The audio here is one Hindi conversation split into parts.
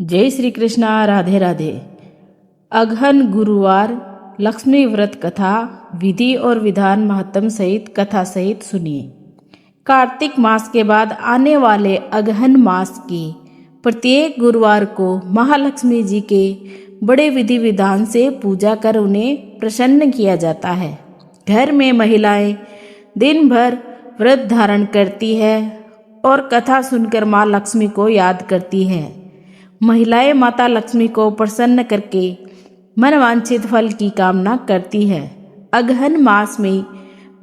जय श्री कृष्णा। राधे राधे। अगहन गुरुवार लक्ष्मी व्रत कथा विधि और विधान महत्म सहित कथा सहित सुनिए। कार्तिक मास के बाद आने वाले अगहन मास की प्रत्येक गुरुवार को महालक्ष्मी जी के बड़े विधि विधान से पूजा कर उन्हें प्रसन्न किया जाता है। घर में महिलाएं दिन भर व्रत धारण करती है और कथा सुनकर माँ लक्ष्मी को याद करती है। महिलाएं माता लक्ष्मी को प्रसन्न करके मनवांछित फल की कामना करती है। अगहन मास में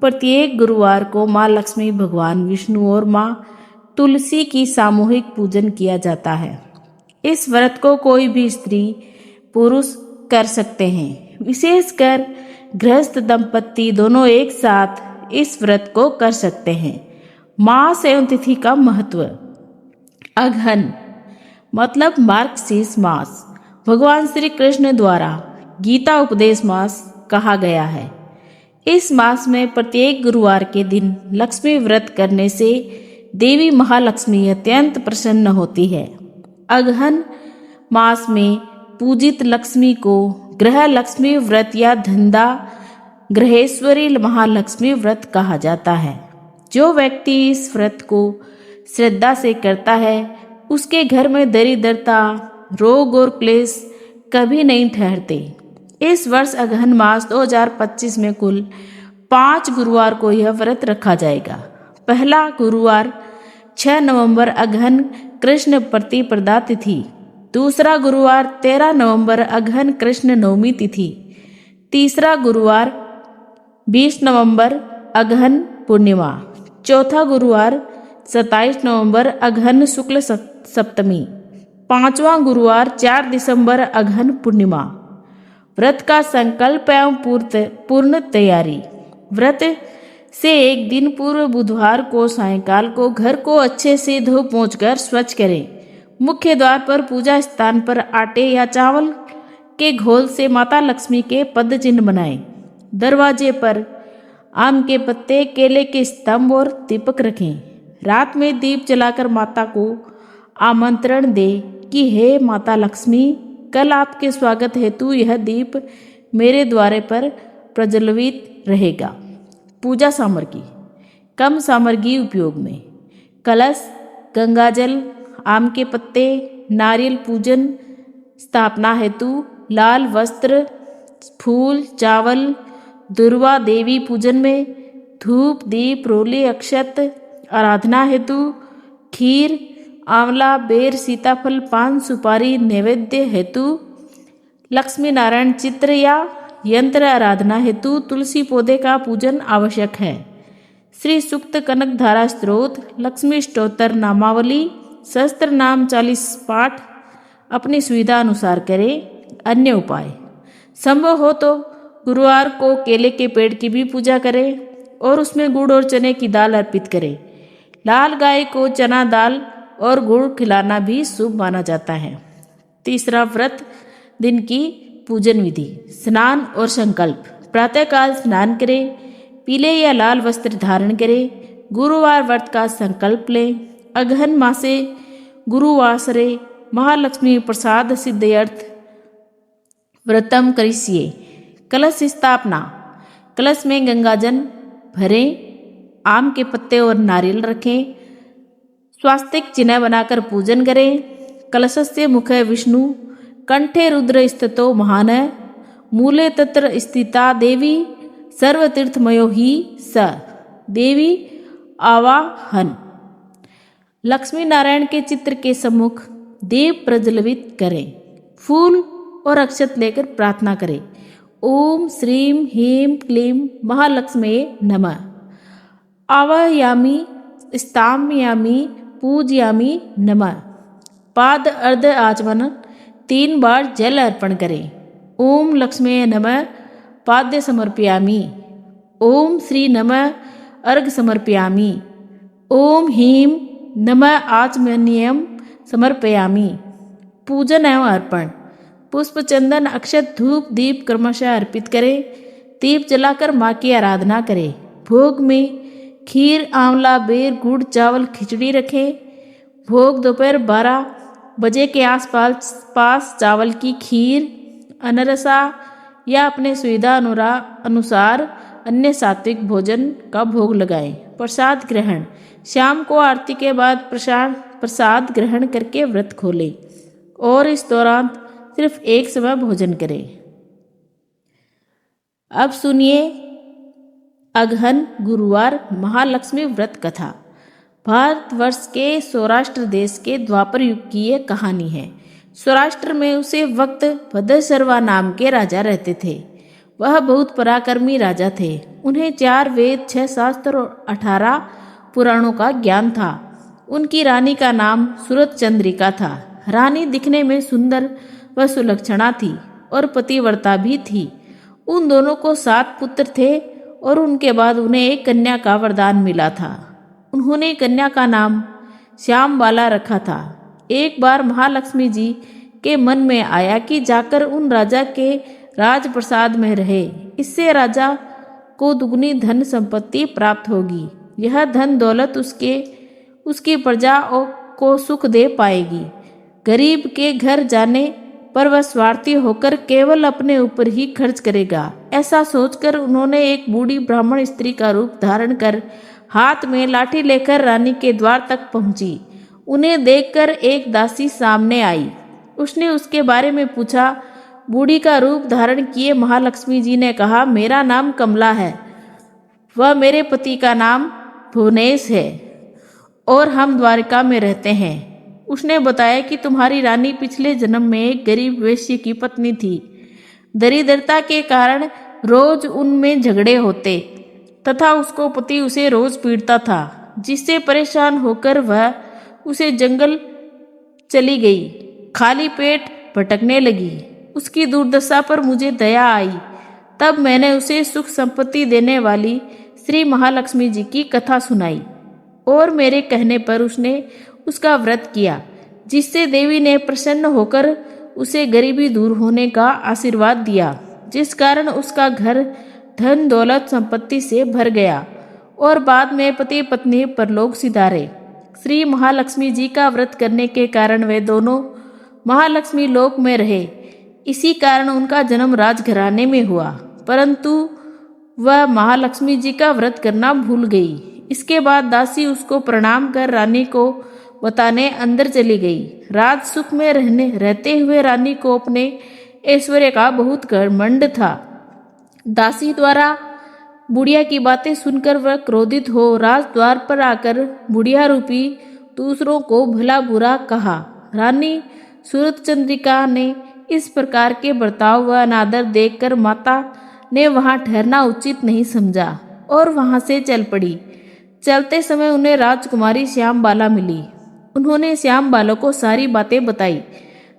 प्रत्येक गुरुवार को माँ लक्ष्मी, भगवान विष्णु और माँ तुलसी की सामूहिक पूजन किया जाता है। इस व्रत को कोई भी स्त्री पुरुष कर सकते हैं। विशेषकर गृहस्थ दंपत्ति दोनों एक साथ इस व्रत को कर सकते हैं। मास एवं तिथि का महत्व। अगहन मतलब मार्गशीर्ष मास भगवान श्री कृष्ण द्वारा गीता उपदेश मास कहा गया है। इस मास में प्रत्येक गुरुवार के दिन लक्ष्मी व्रत करने से देवी महालक्ष्मी अत्यंत प्रसन्न होती है। अगहन मास में पूजित लक्ष्मी को गृह लक्ष्मी व्रत या धंधा गृहेश्वरी महालक्ष्मी व्रत कहा जाता है। जो व्यक्ति इस व्रत को श्रद्धा से करता है उसके घर में दरिद्रता, रोग और क्लेश कभी नहीं ठहरते। इस वर्ष अगहन मास 2025 में कुल 5 गुरुवार को यह व्रत रखा जाएगा। पहला गुरुवार 6 नवंबर अगहन कृष्ण प्रतिपदा तिथि। दूसरा गुरुवार 13 नवंबर अगहन कृष्ण नवमी तिथि। तीसरा गुरुवार 20 नवंबर अगहन पूर्णिमा। चौथा गुरुवार 27 नवंबर अगहन शुक्ल सप्तमी। पांचवा गुरुवार 4 दिसंबर अगहन पूर्णिमा। व्रत का संकल्प एवं पूर्ण तैयारी। व्रत से एक दिन पूर्व बुधवार को सायंकाल को घर को अच्छे से धो पोंछकर स्वच्छ करें। मुख्य द्वार पर पूजा स्थान पर आटे या चावल के घोल से माता लक्ष्मी के पद चिन्ह बनाएं। दरवाजे पर आम के पत्ते, केले के स्तंभ और दीपक रखें। रात में दीप जलाकर माता को आमंत्रण दे कि हे माता लक्ष्मी, कल आपके स्वागत हेतु यह दीप मेरे द्वार पर प्रज्वलित रहेगा। पूजा सामग्री। कम सामग्री उपयोग में। कलश, गंगाजल, आम के पत्ते, नारियल पूजन स्थापना हेतु लाल वस्त्र, फूल, चावल, दुर्वा देवी पूजन में धूप, दीप, रोली, अक्षत, आराधना हेतु खीर, आंवला, बेर, सीताफल, पान, सुपारी नैवेद्य हेतु लक्ष्मी नारायण चित्र या यंत्र आराधना हेतु तुलसी पौधे का पूजन आवश्यक है। श्री सूक्त, कनक धारा स्त्रोत, लक्ष्मी स्तोत्र नामावली, सहस्त्र नाम 40 पाठ अपनी सुविधा अनुसार करें। अन्य उपाय संभव हो तो गुरुवार को केले के पेड़ की भी पूजा करें और उसमें गुड़ और चने की दाल अर्पित करें। लाल गाय को चना दाल और गुड़ खिलाना भी शुभ माना जाता है। तीसरा व्रत दिन की पूजन विधि। स्नान और संकल्प। प्रातःकाल स्नान करें, पीले या लाल वस्त्र धारण करें। गुरुवार व्रत का संकल्प लें। अगहन मासे गुरुवासरे महालक्ष्मी प्रसाद सिद्ध्यर्थ व्रतम करिष्ये। कलश स्थापना। कलश में गंगाजल भरें, आम के पत्ते और नारियल रखें। स्वास्तिक चिन्ह बनाकर पूजन करें। कलशस्य मुखे विष्णु, कंठे रुद्र स्थितो महान, मूले तत्र स्थिता देवी, सर्वतीर्थमयो ही स। देवी आवाहन। लक्ष्मी नारायण के चित्र के सम्मुख दीप प्रज्वलित करें। फूल और अक्षत लेकर प्रार्थना करें। ओम श्रीम ह्रीम क्लीम महालक्ष्मी नमः। आवाहयामि, स्थापयामि, पूजयामि नमः। पाद अर्ध आचमन 3 बार जल अर्पण करें। ओम लक्ष्मी नमः पाद्य समर्पयामि। ओम श्री नमः अर्घ समर्पयामि। ओम ह्रीम नमः आचमनीयम समर्पयामि। पूजन एवं अर्पण। पुष्प, चंदन, अक्षत, धूप, दीप क्रमशः अर्पित करें। दीप जलाकर माँ की आराधना करें। भोग में खीर, आंवला, बेर, गुड़, चावल, खिचड़ी रखें। भोग दोपहर 12 बजे के आसपास पास चावल की खीर, अनरसा या अपने सुविधा अनुसार अन्य सात्विक भोजन का भोग लगाएं। प्रसाद ग्रहण। शाम को आरती के बाद प्रसाद ग्रहण करके व्रत खोलें और इस दौरान सिर्फ एक समय भोजन करें। अब सुनिए अगहन गुरुवार महालक्ष्मी व्रत कथा। भारतवर्ष के सौराष्ट्र देश के द्वापर युग की ये कहानी है। सौराष्ट्र में उसे वक्त भद्रसर्वा नाम के राजा रहते थे। वह बहुत पराक्रमी राजा थे। उन्हें 4 वेद, 6 शास्त्र और 18 पुराणों का ज्ञान था। उनकी रानी का नाम सूरत चंद्रिका था। रानी दिखने में सुंदर व सुलक्षणा थी और पतिव्रता भी थी। उन दोनों को 7 पुत्र थे और उनके बाद उन्हें एक कन्या का वरदान मिला था। उन्होंने कन्या का नाम श्यामबाला रखा था। एक बार महालक्ष्मी जी के मन में आया कि जाकर उन राजा के राजप्रसाद में रहे। इससे राजा को दुगनी धन संपत्ति प्राप्त होगी। यह धन दौलत उसकी प्रजा को सुख दे पाएगी। गरीब के घर जाने पर वह स्वार्थी होकर केवल अपने ऊपर ही खर्च करेगा। ऐसा सोचकर उन्होंने एक बूढ़ी ब्राह्मण स्त्री का रूप धारण कर हाथ में लाठी लेकर रानी के द्वार तक पहुंची। उन्हें देखकर एक दासी सामने आई। उसने उसके बारे में पूछा। बूढ़ी का रूप धारण किए महालक्ष्मी जी ने कहा, मेरा नाम कमला है, वह मेरे पति का नाम भुवनेश है और हम द्वारका में रहते हैं। उसने बताया कि तुम्हारी रानी पिछले जन्म में एक गरीब वेश्य की पत्नी थी। दरिद्रता के कारण रोज उनमें झगड़े होते तथा उसको पति उसे रोज पीटता था, जिससे परेशान होकर वह उसे जंगल चली गई। खाली पेट भटकने लगी। उसकी दुर्दशा पर मुझे दया आई। तब मैंने उसे सुख संपत्ति देने वाली श्री महालक्ष्मी जी की कथा सुनाई और मेरे कहने पर उसने उसका व्रत किया, जिससे देवी ने प्रसन्न होकर उसे गरीबी दूर होने का आशीर्वाद दिया, जिस कारण उसका घर धन दौलत संपत्ति से भर गया और बाद में पति पत्नी परलोक सिधारे। श्री महालक्ष्मी जी का व्रत करने के कारण वे दोनों महालक्ष्मी लोक में रहे। इसी कारण उनका जन्म राजघराने में हुआ, परंतु वह महालक्ष्मी जी का व्रत करना भूल गई। इसके बाद दासी उसको प्रणाम कर रानी को बताने अंदर चली गई। राज सुख में रहते हुए रानी को अपने ऐश्वर्य का बहुत घमंड था। दासी द्वारा बुढ़िया की बातें सुनकर वह क्रोधित हो राजद्वार पर आकर बुढ़िया रूपी दूसरों को भला बुरा कहा। रानी सूरत चंद्रिका ने इस प्रकार के बर्ताव व अनादर देखकर माता ने वहां ठहरना उचित नहीं समझा और वहां से चल पड़ी। चलते समय उन्हें राजकुमारी श्यामबाला मिली। उन्होंने श्यामबाला को सारी बातें बताई।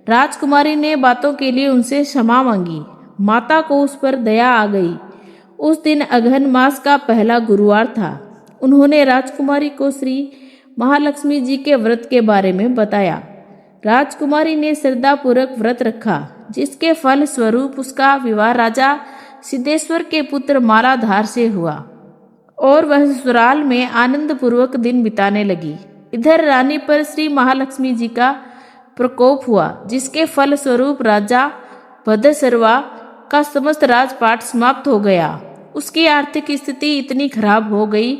राजकुमारी ने बातों के लिए उनसे क्षमा मांगी। माता को उस पर दया आ गई। उस दिन अगहन मास का पहला गुरुवार था। उन्होंने राजकुमारी को श्री महालक्ष्मी जी के व्रत के बारे में बताया। राजकुमारी ने श्रद्धापूर्वक व्रत रखा, जिसके फल स्वरूप उसका विवाह राजा सिद्धेश्वर के पुत्र मालाधार से हुआ और वह ससुराल में आनंद पूर्वक दिन बिताने लगी। इधर रानी पर श्री महालक्ष्मी जी का प्रकोप हुआ, जिसके फल स्वरूप राजा भद्रसर्वा का समस्त राजपाट समाप्त हो गया। उसकी आर्थिक स्थिति इतनी खराब हो गई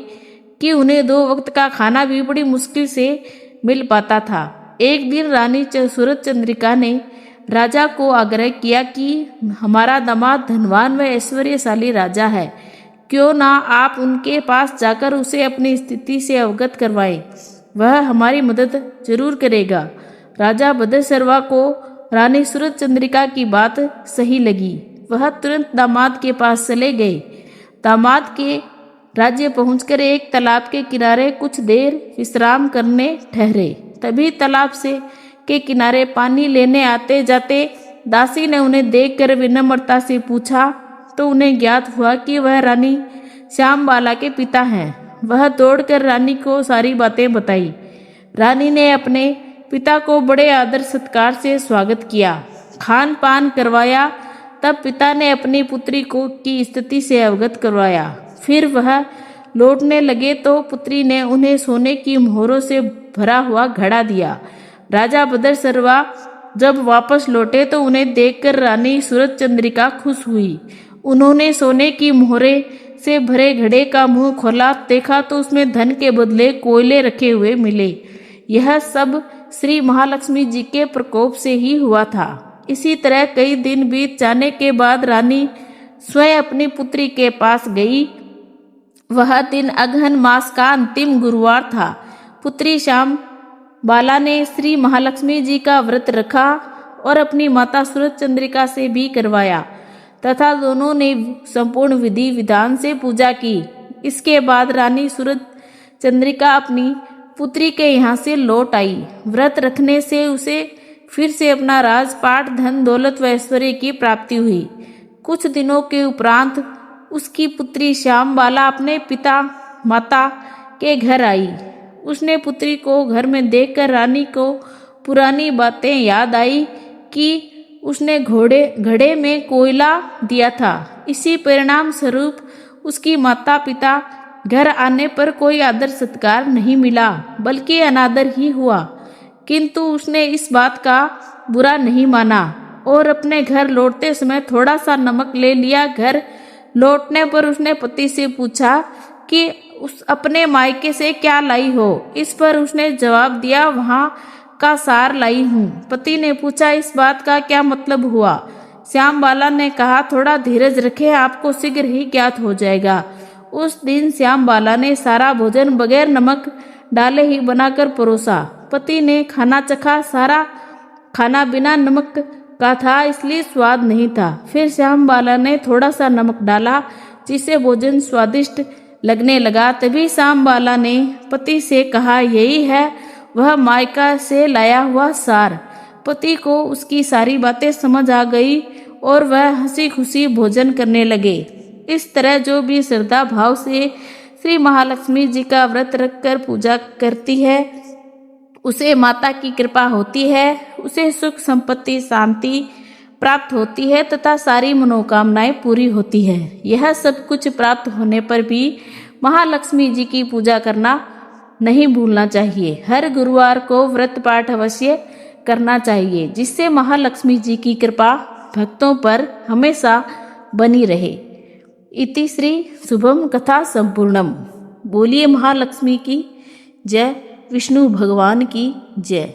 कि उन्हें 2 वक्त का खाना भी बड़ी मुश्किल से मिल पाता था। एक दिन रानी सूरत चंद्रिका ने राजा को आग्रह किया कि हमारा दामाद धनवान व ऐश्वर्यशाली राजा है, क्यों ना आप उनके पास जाकर उसे अपनी स्थिति से अवगत करवाएं, वह हमारी मदद जरूर करेगा। राजा भद्रसर्वा को रानी सूरत चंद्रिका की बात सही लगी। वह तुरंत दामाद के पास चले गए। दामाद के राज्य पहुंचकर एक तालाब के किनारे कुछ देर विश्राम करने ठहरे। तभी तालाब के किनारे पानी लेने आते जाते दासी ने उन्हें देखकर विनम्रता से पूछा, तो उन्हें ज्ञात हुआ कि वह रानी श्यामबाला के पिता हैं। वह दौड़कर रानी को सारी बातें बताई। रानी ने अपने पिता को बड़े आदर सत्कार से स्वागत किया, खान पान करवाया। तब पिता ने अपनी पुत्री की स्थिति से अवगत करवाया। फिर वह लौटने लगे तो पुत्री ने उन्हें सोने की मोहरों से भरा हुआ घड़ा दिया। राजा भद्रसर्वा जब वापस लौटे तो उन्हें देखकर रानी सूरज चंद्रिका खुश हुई। उन्होंने सोने की मोहरे से भरे घड़े का मुंह खोला, देखा तो उसमें धन के बदले कोयले रखे हुए मिले। यह सब श्री महालक्ष्मी जी के प्रकोप से ही हुआ था। इसी तरह कई दिन बीत जाने के बाद रानी स्वयं अपनी पुत्री के पास गई। वह दिन अगहन मास का अंतिम गुरुवार था। पुत्री श्याम बाला ने श्री महालक्ष्मी जी का व्रत रखा और अपनी माता सूरज चंद्रिका से भी करवाया तथा दोनों ने संपूर्ण विधि विधान से पूजा की। इसके बाद रानी सूरज चंद्रिका अपनी पुत्री के यहाँ से लौट आई। व्रत रखने से उसे फिर से अपना राजपाट, धन दौलत व ऐश्वर्य की प्राप्ति हुई। कुछ दिनों के उपरांत उसकी पुत्री श्याम बाला अपने पिता माता के घर आई। उसने पुत्री को घर में देखकर रानी को पुरानी बातें याद आई कि उसने घड़े में कोयला दिया था। इसी परिणाम स्वरूप उसकी माता पिता घर आने पर कोई आदर सत्कार नहीं मिला, बल्कि अनादर ही हुआ। किंतु उसने इस बात का बुरा नहीं माना और अपने घर लौटते समय थोड़ा सा नमक ले लिया। घर लौटने पर उसने पति से पूछा कि उस अपने मायके से क्या लाई हो। इस पर उसने जवाब दिया, वहाँ का सार लाई हूँ। पति ने पूछा, इस बात का क्या मतलब हुआ? श्याम बाला ने कहा, थोड़ा धीरज रखें, आपको शीघ्र ही ज्ञात हो जाएगा। उस दिन श्याम बाला ने सारा भोजन बगैर नमक डाले ही बनाकर परोसा। पति ने खाना चखा। सारा खाना बिना नमक का था, इसलिए स्वाद नहीं था। फिर श्याम बाला ने थोड़ा सा नमक डाला, जिससे भोजन स्वादिष्ट लगने लगा। तभी श्याम बाला ने पति से कहा, यही है वह मायका से लाया हुआ सार। पति को उसकी सारी बातें समझ आ गई और वह हंसी खुशी भोजन करने लगे। इस तरह जो भी श्रद्धा भाव से श्री महालक्ष्मी जी का व्रत रखकर पूजा करती है, उसे माता की कृपा होती है, उसे सुख संपत्ति शांति प्राप्त होती है तथा सारी मनोकामनाएं पूरी होती है। यह सब कुछ प्राप्त होने पर भी महालक्ष्मी जी की पूजा करना नहीं भूलना चाहिए। हर गुरुवार को व्रत पाठ अवश्य करना चाहिए, जिससे महालक्ष्मी जी की कृपा भक्तों पर हमेशा बनी रहे। इति श्री शुभम कथा संपूर्णम। बोलिए महालक्ष्मी की जय, विष्णु भगवान की जय।